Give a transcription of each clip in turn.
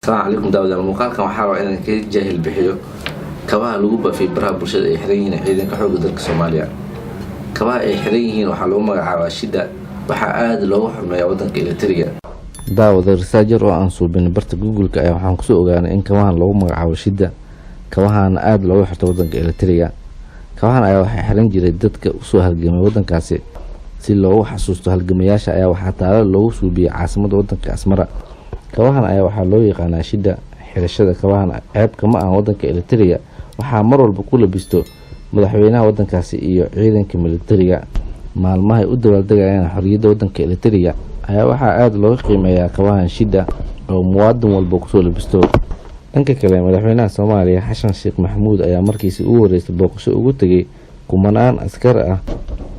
السلام عليكم داود المقال كان waxaa rabaa inaan ka jahil bixiyo kabaha lagu baafay baraha bulshada ay xiran yihiin ciidanka xoogga dalka Soomaaliya. Kabaha ay xiran yihiin waxaa lagu magacaabaa shida waxaa aad loogu xurmeeyaa wadanka Eritrea. Daawad researcher oo aan suubin barta Google-ka ayaa waxaan ku soo ogaanay in kabahan lagu magacaabo shida kabahan aad loogu xirto wadanka Eritrea. Kabahan ayaa waxay xiran jiray dadka u soo halgamay wadankaasi si loogu xasuusto halgamayaasha ayaa waxaa taalo loogu suubiyay caasimadda wadanka Asmara. kabahan ayaa waxaa loo yaqaanaa shida xirashada kabahan ceeb kama ah wadanka Eritrea waxaa mar walba ku labisto madaxweynaha wadankaasi iyo ciidanka militariga maalmaha u dabaaldegayaan xorriyadda wadanka Eritrea ayaa waxaa aad looga qiimeeyaa kabahan shida oo muwaadin walba ku soo labisto. dhanka kale madaxweynaha Soomaaliya Xasan Sheekh Maxamuud ayaa markiisii ugu horeysay booqasho ugu tagay kumanaan askar ah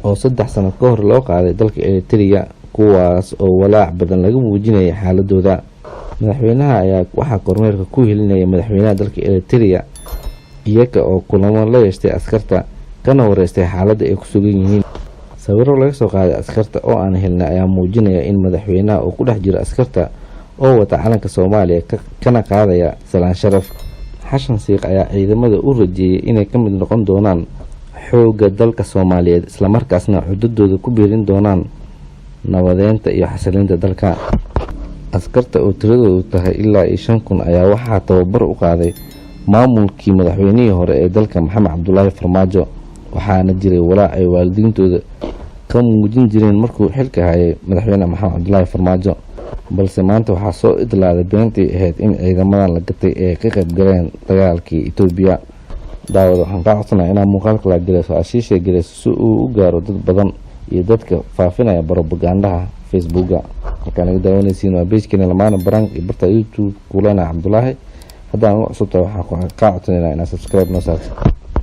oo 3 sano ka hor loo qaaday dalka Eritrea kuwaas oo walaac badan laga muujinayay xaaladooda. madaxweynaha ayaa waxaa kormeerka ku helinaya madaxweynaha dalka Eritrea iyaga oo kulamo la yeeshay askarta kana wareystay xaaladda ay ku sugan yihiin. sawirro laga soo qaaday askarta oo aan helnay ayaa muujinaya in madaxweynaha uu ku dhex jiro askarta oo wata calanka Soomaaliya kana qaadaya salaan sharaf. Xasan Sheekh ayaa ciidamada u rajeeyay inay ka mid noqon doonaan xoogga dalka Soomaaliyeed isla markaasna xuduudooda ku biirin doonaan nabadeynta iyo xasilinta dalka. askarta oo tiradoodu tahay ilaa 5,000 ayaa waxaa tababar u qaaday maamulkii madaxweynihii hore ee dalka Maxamed Cabdullaahi Farmaajo waxaana jiray walaac ay waalidiintooda ka muujin jireen markuu xilka hayay madaxweyne Maxamed Cabdullaahi Farmaajo balse maanta waxaa soo idlaaday beentii ahayd in ciidamadan la gatay ee ka qayb galeen dagaalkii Itoobiya. daawad waxaan ka codsanayaa inaad muuqaalka la geliso ashiisha geliso si uu u gaaro dad badan iyo dadka faafinaya propagandaha Facebook-ga. halkaan laga daawanaysiin waa page-keena lamaana barank iyo barta YouTube kulana Cabdullaahi. haddaan u cusubtahay waxaan ka codsanayaa inaad subscribe noo saarto.